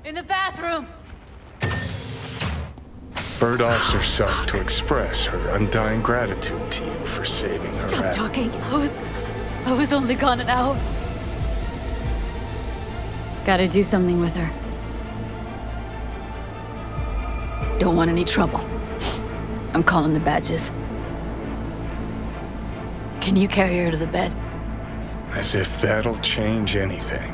In the bathroom! Bird offs herself to express her undying gratitude to you for saving her. Stop talking. I was only gone an hour. Gotta do something with her. Don't want any trouble. I'm calling the badges. Can you carry her to the bed? As if that'll change anything.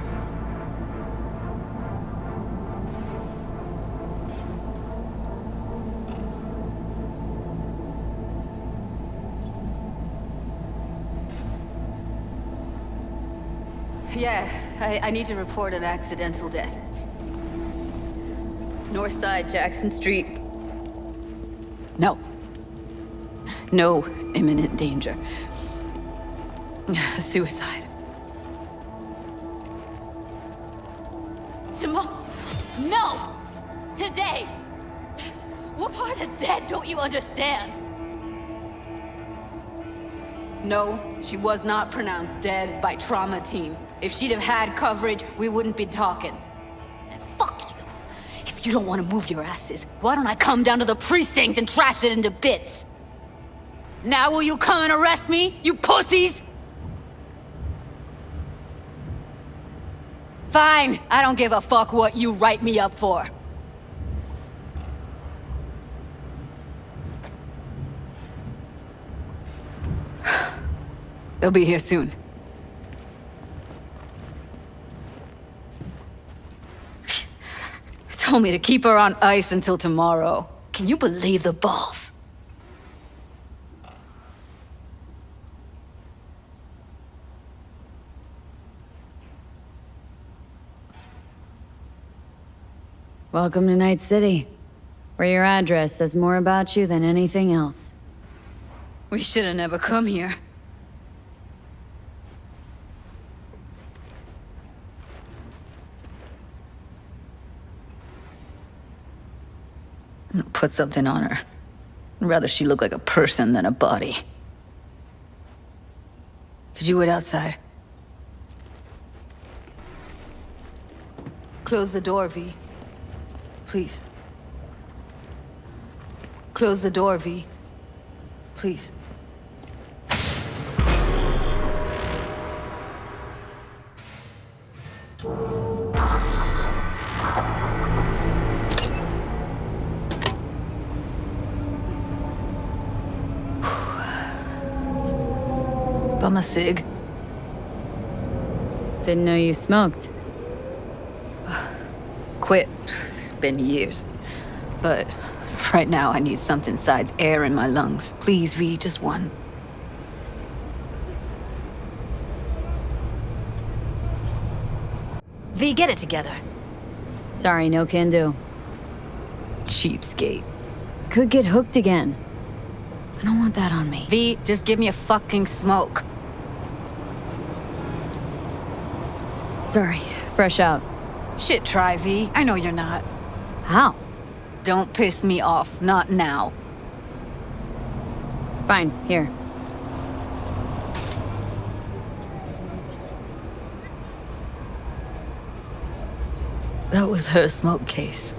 Yeah, I need to report an accidental death. North side, Jackson Street. No. No imminent danger. Suicide. Tomorrow? No! Today! What part of dead don't you understand? No, she was not pronounced dead by trauma team. If she'd have had coverage, we wouldn't be talking. And fuck you. If you don't want to move your asses, why don't I come down to the precinct and trash it into bits? Now will you come and arrest me, you pussies? Fine, I don't give a fuck what you write me up for. They'll be here soon. Told me to keep her on ice until tomorrow. Can you believe the balls? Welcome to Night City, where your address says more about you than anything else. We should have never come here. Put something on her. I'd rather she look like a person than a body. Could you wait outside? Close the door, V. Please. Close the door, V. Please. Bum a cig. Didn't know you smoked. Quit. It's been years. But right now I need something besides air in my lungs. Please, V, just one. V, get it together. Sorry, no can do. Cheapskate. Could get hooked again. I don't want that on me. V, just give me a fucking smoke. Sorry, fresh out. Shit, try, V. I know you're not. How? Don't piss me off. Not now. Fine, here. That was her smoke case.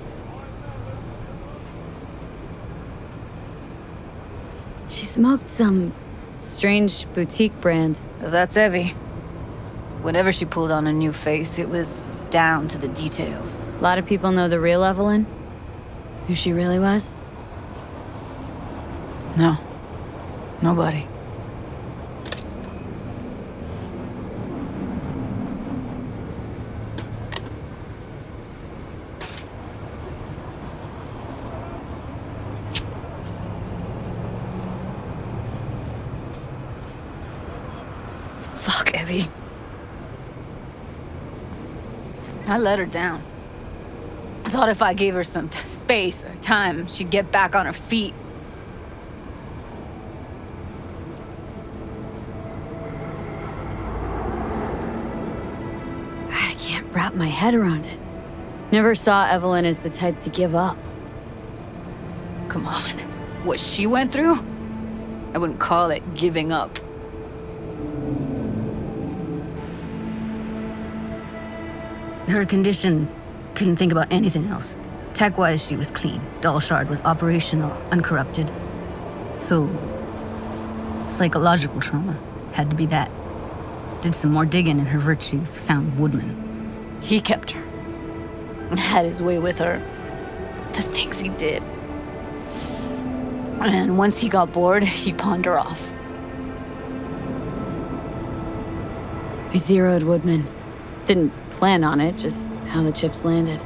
She smoked some strange boutique brand. That's Evie. Whenever she pulled on a new face, it was down to the details. A lot of people know the real Evelyn? Who she really was? No. Nobody. Fuck, Evie. I let her down. I thought if I gave her some space or time, she'd get back on her feet. I can't wrap my head around it. Never saw Evelyn as the type to give up. Come on. What she went through? I wouldn't call it giving up. Her condition Couldn't think about anything else. Tech-wise, she was clean. Shard was operational, uncorrupted. So, psychological trauma had to be that. Did some more digging in her virtues, found Woodman. He kept her. Had his way with her. The things he did. And once he got bored, he pawned her off. I zeroed Woodman. Didn't plan on it, just how the chips landed.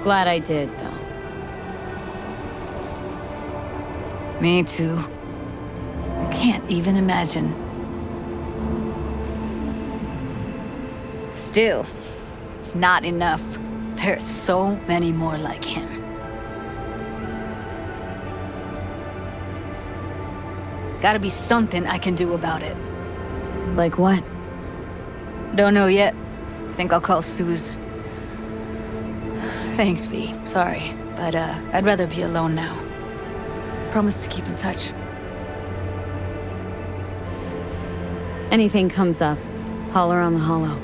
Glad I did, though. Me too. I can't even imagine. Still, it's not enough. There's so many more like him. Gotta be something I can do about it. Like what? Don't know yet. Think I'll call Suze. Thanks, V. Sorry, but I'd rather be alone now. Promise to keep in touch. Anything comes up, holler on the holo.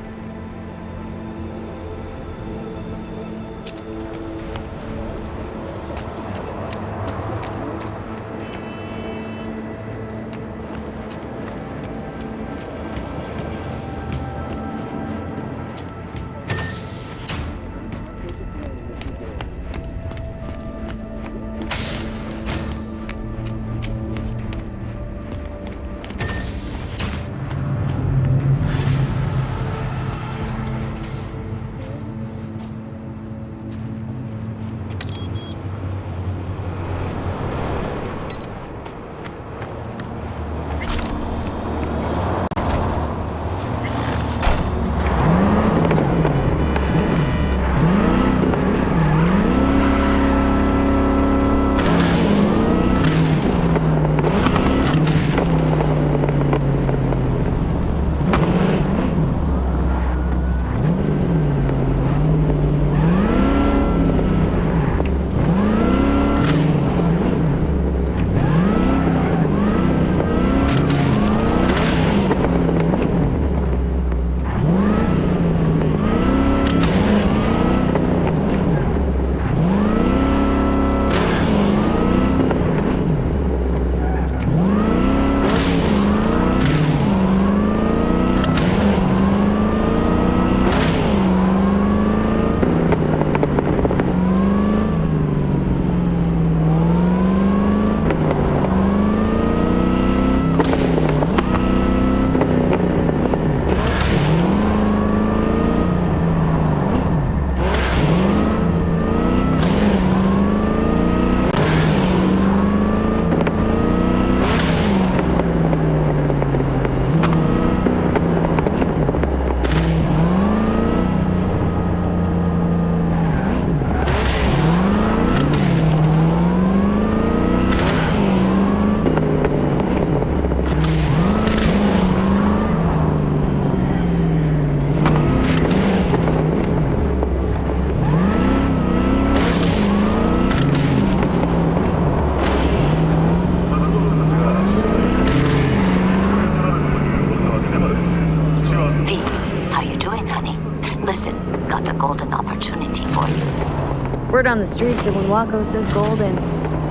Word on the streets that when Waco says golden,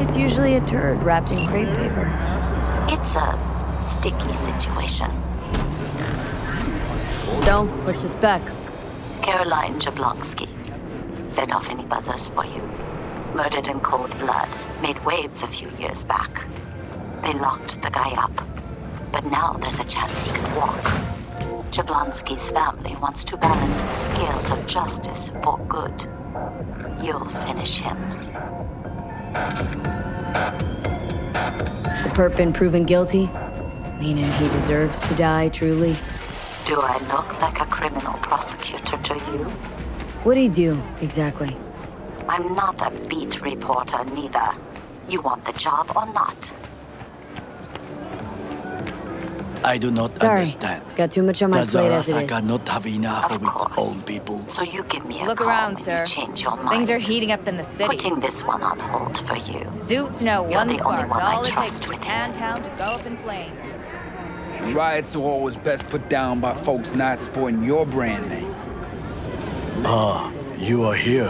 it's usually a turd wrapped in crepe paper. It's a sticky situation. So, what's the spec? Caroline Jablonski. Set off any buzzers for you. Murdered in cold blood. Made waves a few years back. They locked the guy up. But now there's a chance he could walk. Jablonski's family wants to balance the scales of justice for good. You'll finish him. The perp been proven guilty? Meaning he deserves to die, truly? Do I look like a criminal prosecutor to you? What'd he do, exactly? I'm not a beat reporter, neither. You want the job or not? I do not Sorry, understand. got too much on my Does plate as it Arasaka is. not have enough Of of its course. own people? So you give me a Look call around, when sir. you change your mind. Things are heating up in the city. Putting this one on hold for you. Zoots know You're one the only spark's one I all it takes trust for with it. Town to go up in flames. Riots are always best put down by folks not supporting your brand name. You are here.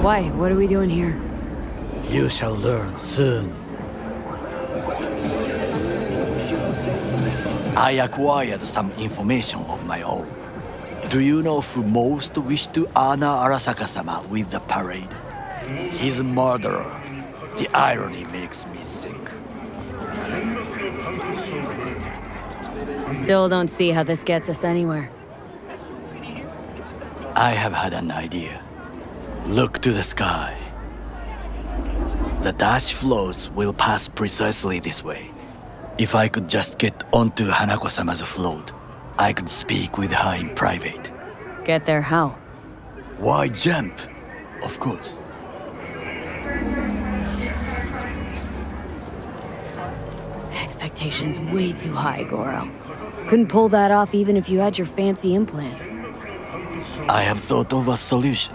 Why? What are we doing here? You shall learn soon. I acquired some information of my own. Do you know who most wished to honor Arasaka-sama with the parade? His murderer. The irony makes me sick. Still don't see how this gets us anywhere. I have had an idea. Look to the sky. The dash floats will pass precisely this way. If I could just get onto Hanako-sama's float, I could speak with her in private. Get there how? Why jump? Of course. Expectations way too high, Goro. Couldn't pull that off even if you had your fancy implants. I have thought of a solution.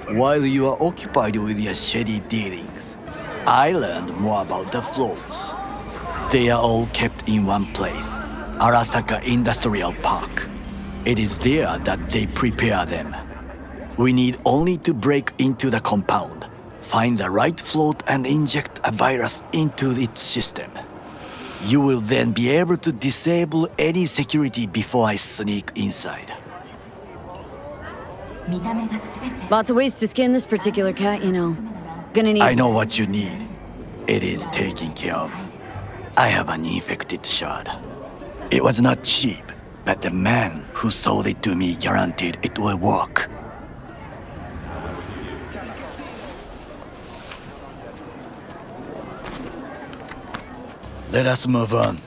While you are occupied with your shady dealings, I learned more about the floats. They are all kept in one place, Arasaka Industrial Park. It is there that they prepare them. We need only to break into the compound, find the right float and inject a virus into its system. You will then be able to disable any security before I sneak inside. Lots of ways to skin this particular cat, you know. Gonna need... I know what you need. It is taken care of. I have an infected shard. It was not cheap, but the man who sold it to me guaranteed it will work. Let us move on.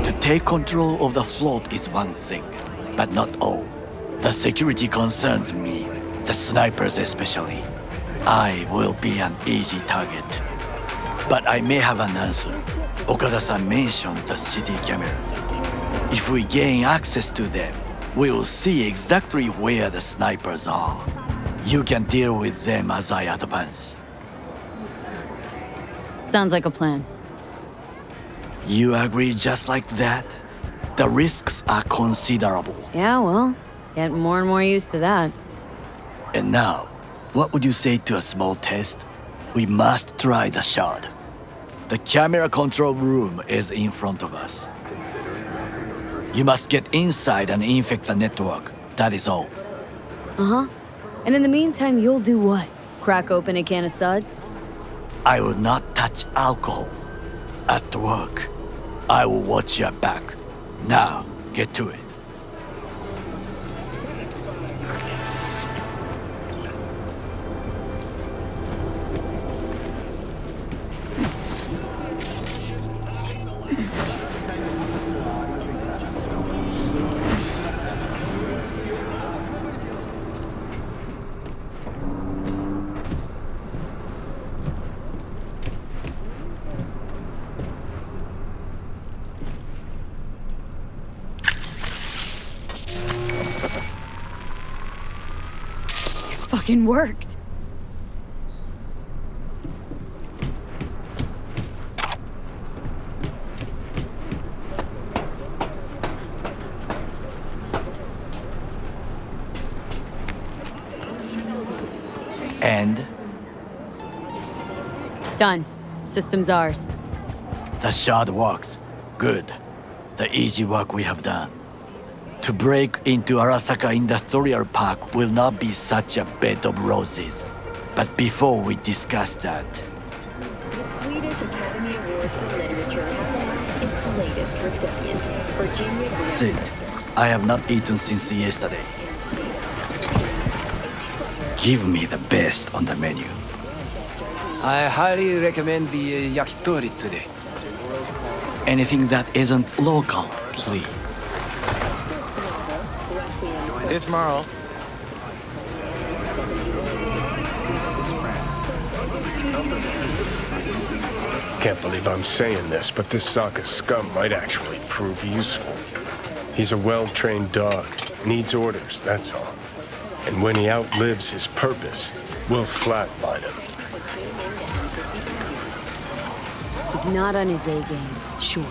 To take control of the float is one thing, but not all. The security concerns me, the snipers especially. I will be an easy target. But I may have an answer. Okada-san mentioned the city cameras. If we gain access to them, we will see exactly where the snipers are. You can deal with them as I advance. Sounds like a plan. You agree just like that? The risks are considerable. Yeah, well, getting more and more used to that. And now, what would you say to a small test? We must try the shard. The camera control room is in front of us. You must get inside and infect the network. That is all. Uh-huh. And in the meantime, you'll do what? Crack open a can of suds? I will not touch alcohol. At work, I will watch your back. Now, get to it. Fucking worked. And Done. System's ours. the shard works. Good. The easy work we have done. To break into Arasaka Industrial Park will not be such a bed of roses. But before we discuss that, The Swedish Academy Award for Literature has its latest recipient, Virginia. sit. I have not eaten since yesterday. Give me the best on the menu. I highly recommend the yakitori today. Anything that isn't local, please. See you tomorrow. Can't believe I'm saying this, but this Sokka scum might actually prove useful. He's a well-trained dog. Needs orders, that's all. And when he outlives his purpose, we'll flatline him. He's not on his A game, sure.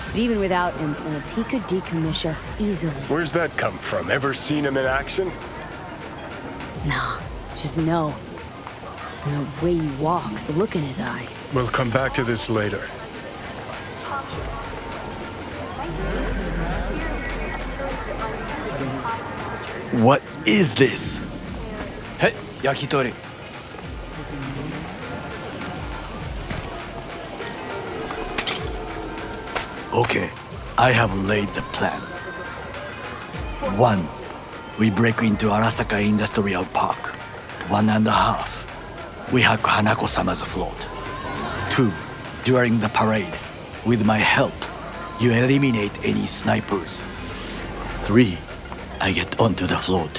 But even without implants, he could decommission us easily. Where's that come from? Ever seen him in action? Nah, just know. And the way he walks, the look in his eye. We'll come back to this later. What is this? Hey, yakitori. Okay, I have laid the plan. 1. We break into Arasaka Industrial Park. 1.5. We hack Hanako-sama's float. 2. During the parade, with my help, you eliminate any snipers. 3. I get onto the float.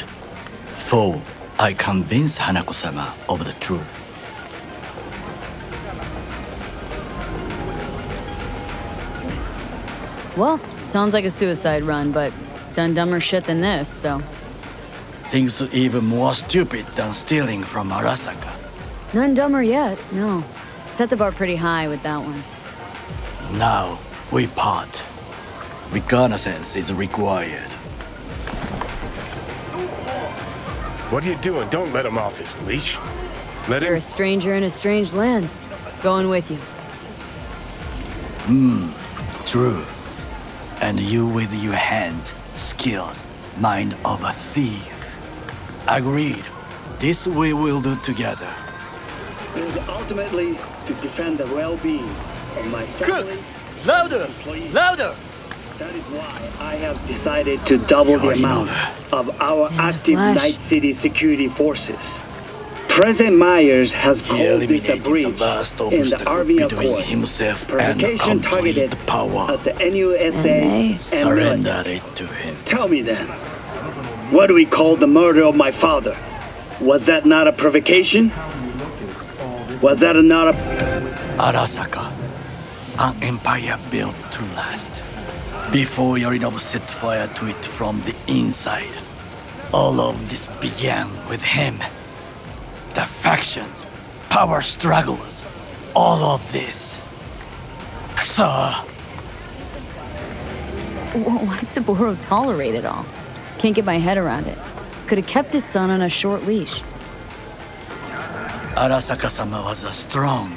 4. I convince Hanako-sama of the truth. Well, sounds like a suicide run, but done dumber shit than this, so. Things even more stupid than stealing from Arasaka. None dumber yet, no. Set the bar pretty high with that one. Now, we part. Reconnaissance is required. What are you doing? Don't let him off his leash. Let You're him... a stranger in a strange land. Going with you. True. And you with your hands, skills, mind of a thief. Agreed. This we will do together. It is ultimately to defend the well-being of my family. Louder! Employees. Louder! That is why I have decided to double the amount of our In the active flesh. Night City security forces. President Myers has He called this a eliminated breach the last in the obstacle Army between Accord. himself and Provocation complete targeted power. at the NUSA And they and Surrendered it to him. Tell me then, what do we call the murder of my father? Was that not a provocation? Was that not a... Arasaka, an empire built to last. Before Yorinobu set fire to it from the inside, all of this began with him. The factions, power struggles, all of this. Kusa! Why'd Saburo tolerate it all? Can't get my head around it. Could have kept his son on a short leash. Arasaka-sama was a strong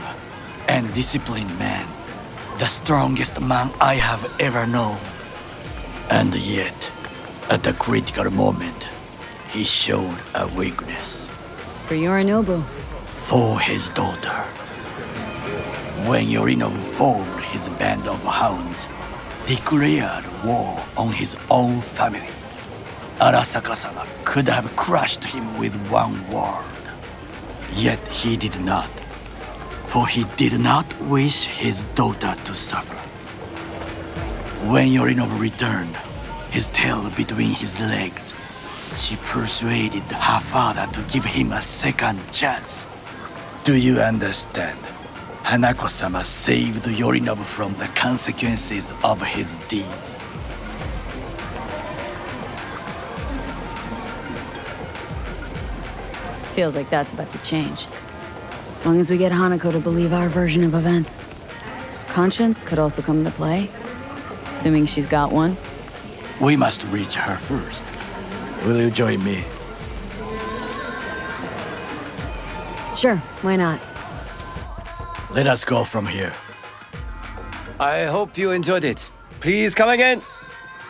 and disciplined man. The strongest man I have ever known. And yet, at the critical moment, he showed a weakness. For Yorinobu. For his daughter. When Yorinobu formed his band of hounds, declared war on his own family, Arasaka-sama could have crushed him with one word. Yet he did not, for he did not wish his daughter to suffer. When Yorinobu returned, his tail between his legs, she persuaded her father to give him a second chance. Do you understand? Hanako-sama saved Yorinobu from the consequences of his deeds. Feels like that's about to change. As long as we get Hanako to believe our version of events. Conscience could also come into play. Assuming she's got one. We must reach her first. Will you join me? Sure, why not? Let us go from here. I hope you enjoyed it. Please come again.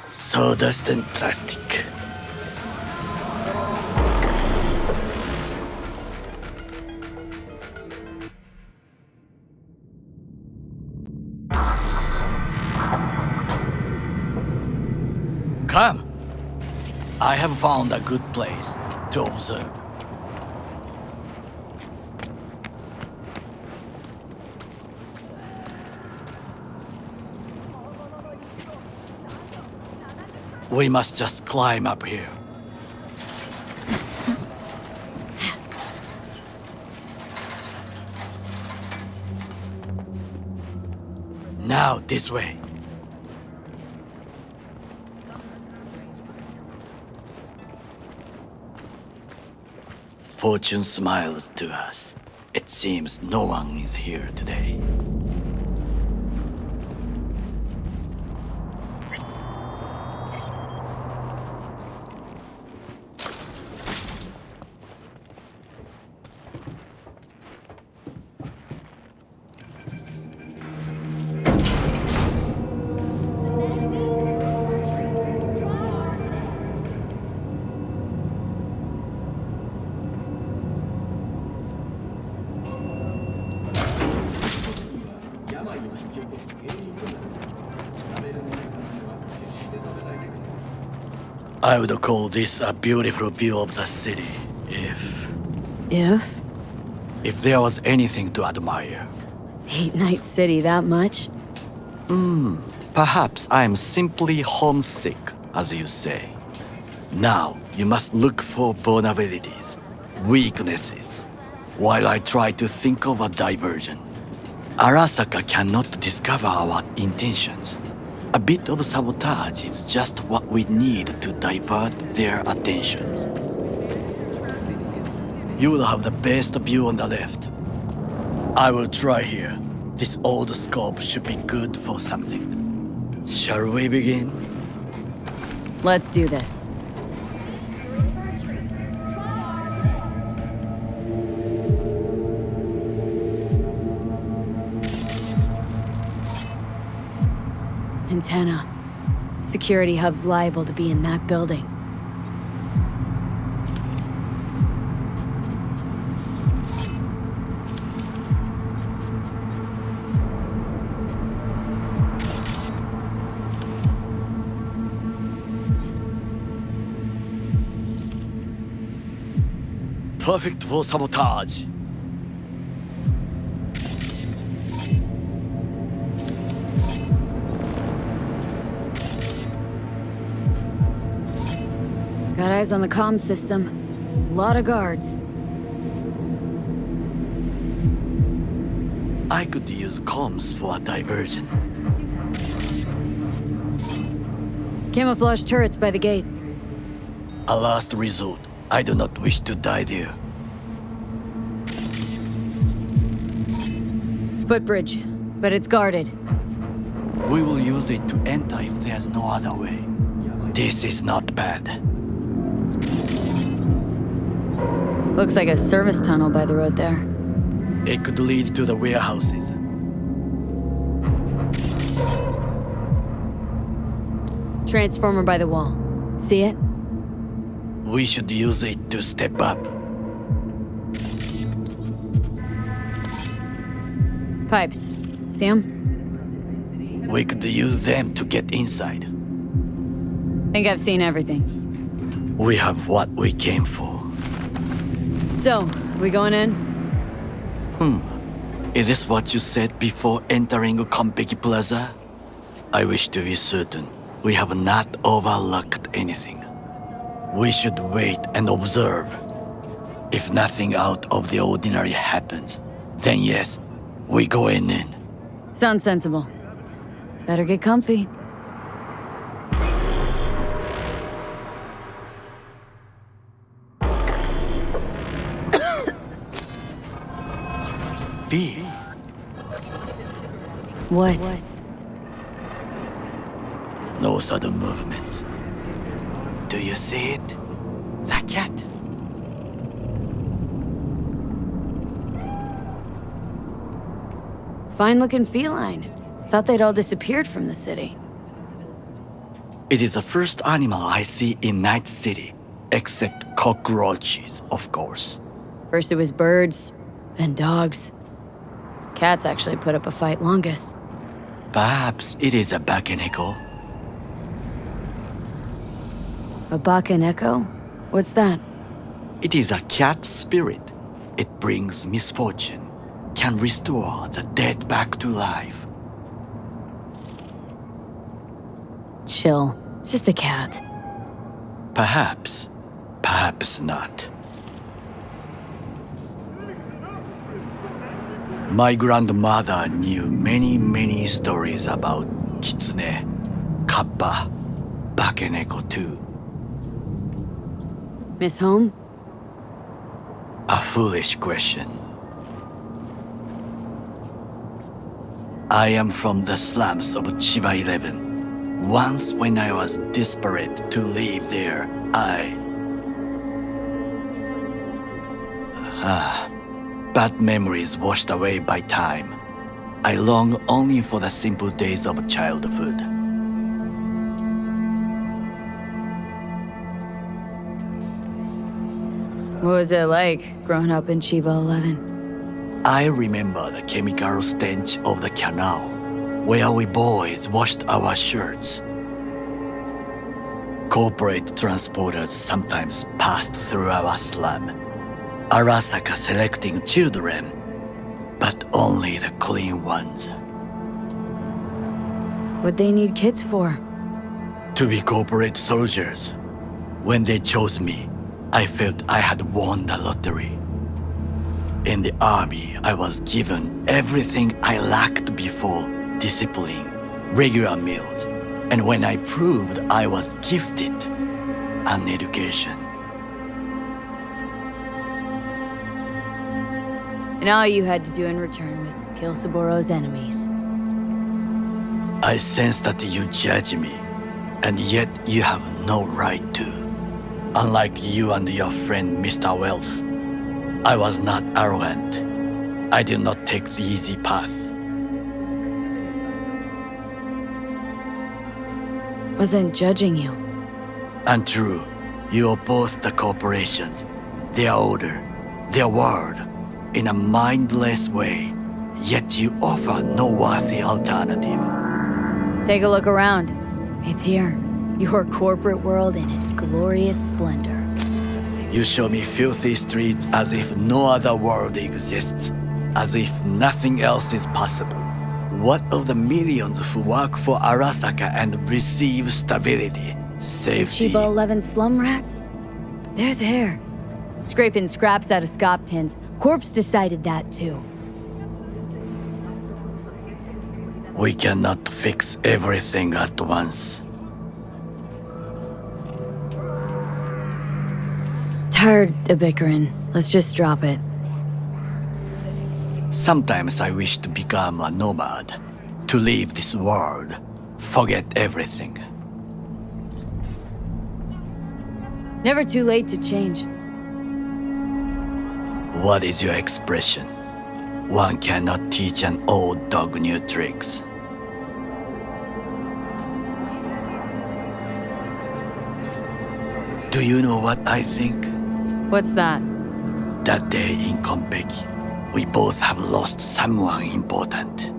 Sawdust and plastic. Come. I have found a good place to observe. We must just climb up here. Now, this way. Fortune smiles to us. It seems no one is here today. I would call this a beautiful view of the city, if there was anything to admire. Hate Night City that much? Perhaps I'm simply homesick, as you say. Now, you must look for vulnerabilities, weaknesses, while I try to think of a diversion. Arasaka cannot discover our intentions. A bit of sabotage is just what we need to divert their attentions. You will have the best view on the left. I will try here. This old scope should be good for something. Shall we begin? Let's do this. Antenna. Security hub's liable to be in that building. Perfect for sabotage. Got eyes on the comm system. Lot of guards. I could use comms for a diversion. Camouflage turrets by the gate. A last resort. I do not wish to die there. Footbridge, but it's guarded. We will use it to enter if there's no other way. This is not bad. Looks like a service tunnel by the road there. It could lead to the warehouses. Transformer by the wall. See it? We should use it to step up. Pipes. See 'em? We could use them to get inside. Think I've seen everything. We have what we came for. So, we going in? Is this what you said before entering Konpeki Plaza? I wish to be certain we have not overlooked anything. We should wait and observe. If nothing out of the ordinary happens, then yes, we go in. Sounds sensible. Better get comfy. B. What? No sudden movements. Do you see it? The cat. Fine-looking feline. Thought they'd all disappeared from the city. It is the first animal I see in Night City, except cockroaches, of course. First it was birds, then dogs. Cats actually put up a fight longest. Perhaps it is a bakeneko. A Bakaneko? What's that? It is a cat spirit. It brings misfortune, can restore the dead back to life. Chill. It's just a cat. Perhaps, perhaps not. My grandmother knew many stories about kitsune, kappa, bakeneko too. Miss Home? foolish question. I am from the slums of Chiba 11. Once when I was desperate to live there, bad memories washed away by time. I long only for the simple days of childhood. What was it like growing up in Chiba 11? I remember the chemical stench of the canal, where we boys washed our shirts. Corporate transporters sometimes passed through our slum, Arasaka selecting children, but only the clean ones. What'd they need kids for? To be corporate soldiers. When they chose me, I felt I had won the lottery. In the army, I was given everything I lacked before: discipline, regular meals, and when I proved I was gifted, an education. And all you had to do in return was kill Saboro's enemies. I sense that you judge me, and yet you have no right to. Unlike you and your friend Mr. Wells, I was not arrogant. I did not take the easy path. Wasn't judging you. Untrue, you oppose the corporations, their order, their word, in a mindless way, yet you offer no worthy alternative. Take a look around. It's here. Your corporate world in its glorious splendor. You show me filthy streets as if no other world exists, as if nothing else is possible. What of the millions who work for Arasaka and receive stability, safety? Chiba 11 slum rats? They're there. Scraping scraps out of scop tins. Corpse decided that too. We cannot fix everything at once. Tired of bickering. Let's just drop it. Sometimes I wish to become a nomad, to leave this world, forget everything. Never too late to change. What is your expression? One cannot teach an old dog new tricks. Do you know what I think? What's that? That day in Konpeki, we both have lost someone important.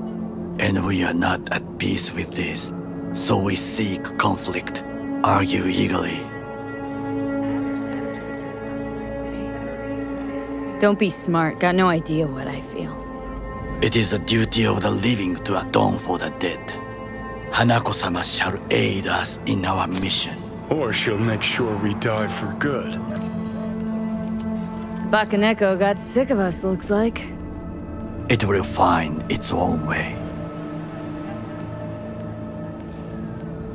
And we are not at peace with this, so we seek conflict, argue eagerly. Don't be smart. Got no idea what I feel. It is the duty of the living to atone for the dead. Hanako-sama shall aid us in our mission. Or she'll make sure we die for good. Bakaneko got sick of us, looks like. It will find its own way.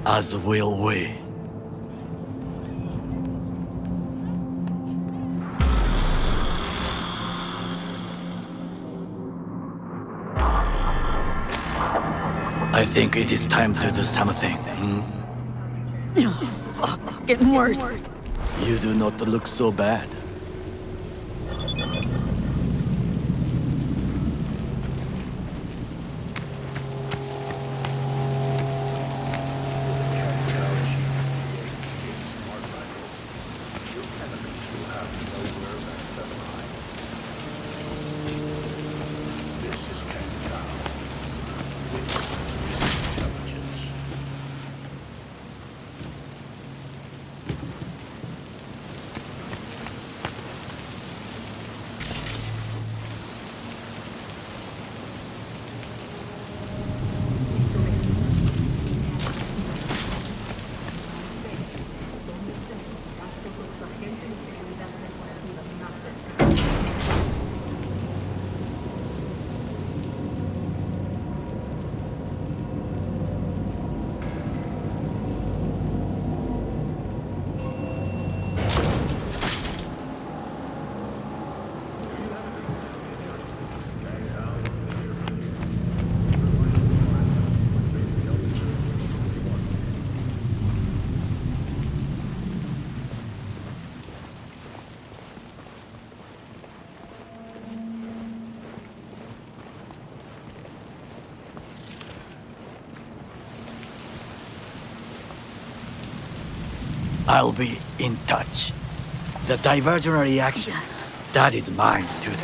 As will we. I think it is time to do something. Oh, fuck. Getting worse. You do not look so bad. I'll be in touch. The diversionary action, that is mine to do.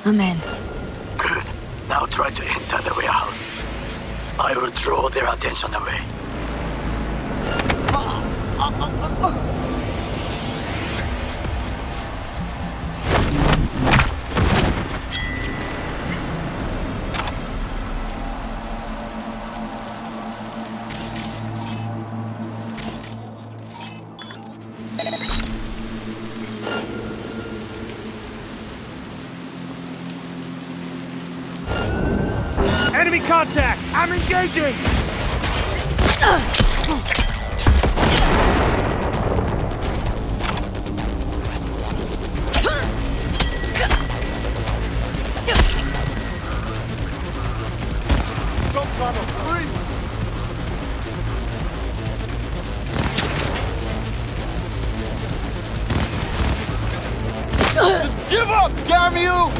I'm in. Good. Now try to enter the warehouse. I will draw their attention away. Enemy contact! I'm engaging! Just give up, damn you!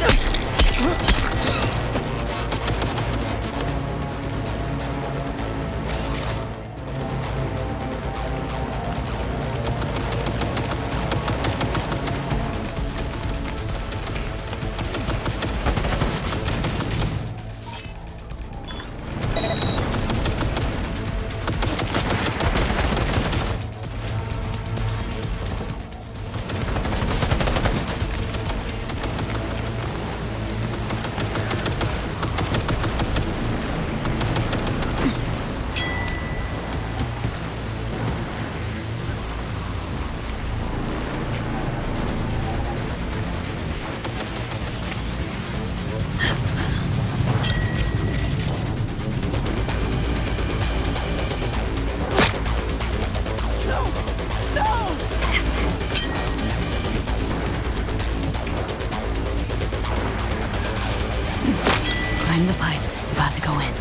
Climb the pipe. About to go in.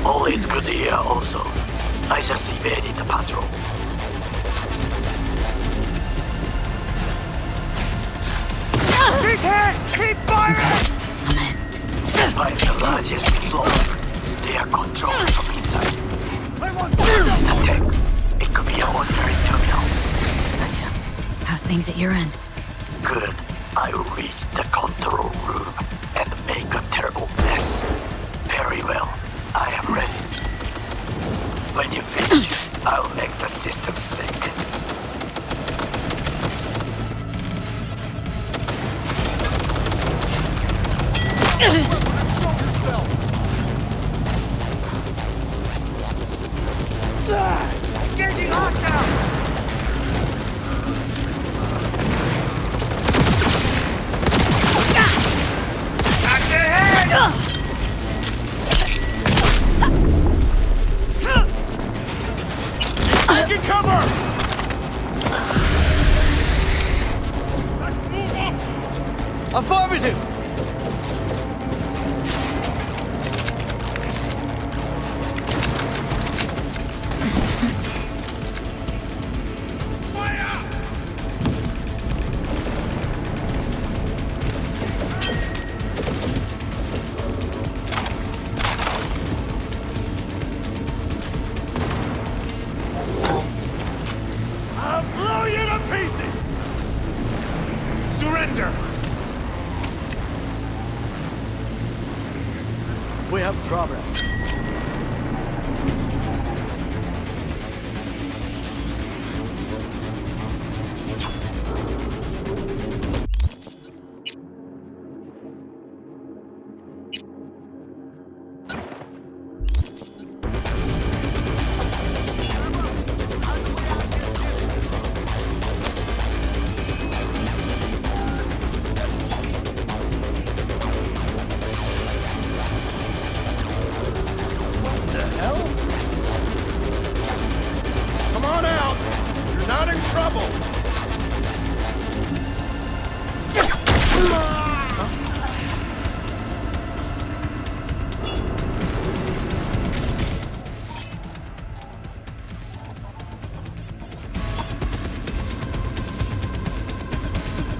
Always good here also. I just evaded the patrol. He's hit! Keep firing! I'm in. By the largest floor, they are controlled from inside. The tech, it could be an ordinary terminal. Gotcha. How's things at your end? Good. I will reach the control room and make a terrible mess. Very well. I am ready. When you finish, I'll make the system sink. Engaging hostile! Back to the head! problem. Come on out! You're not in trouble!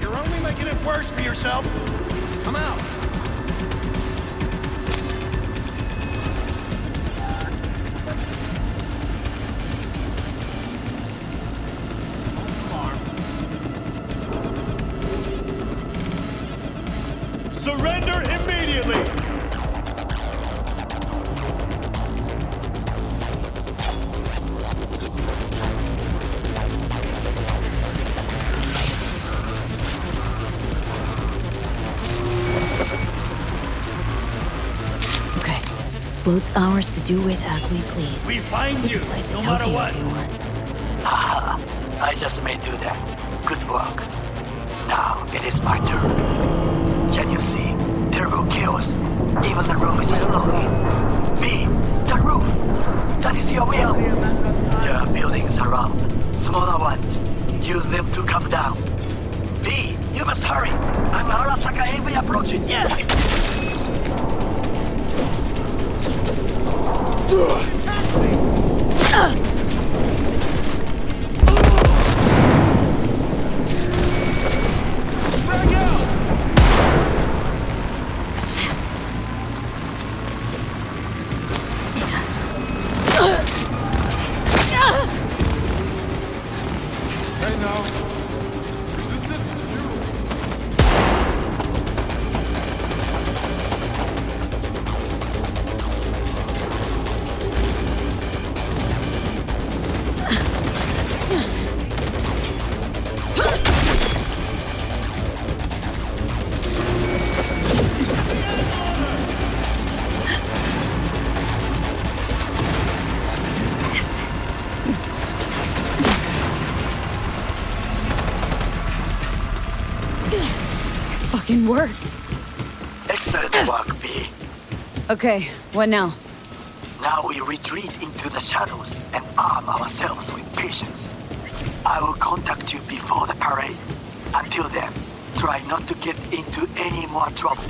You're only making it worse for yourself. Come out! Surrender immediately! Okay. Float's ours to do with as we please. We find you, Fly to no Tokyo matter what. if you want. Haha, I just may do that. Good work. Now it is my turn. Can you see? Terrible chaos. Even the roof is slowing. B, the roof. That is your will. There are buildings around, smaller ones. Use them to come down. B, you must hurry. I'm Arasaka Avery approaching. Yes. Hey, now. Resistance is futile. Fucking worked. Excellent work, B. Okay, what now? Now we retreat into the shadows and arm ourselves with patience. I will contact you before the parade. Until then, try not to get into any more trouble.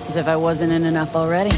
As if I wasn't in enough already.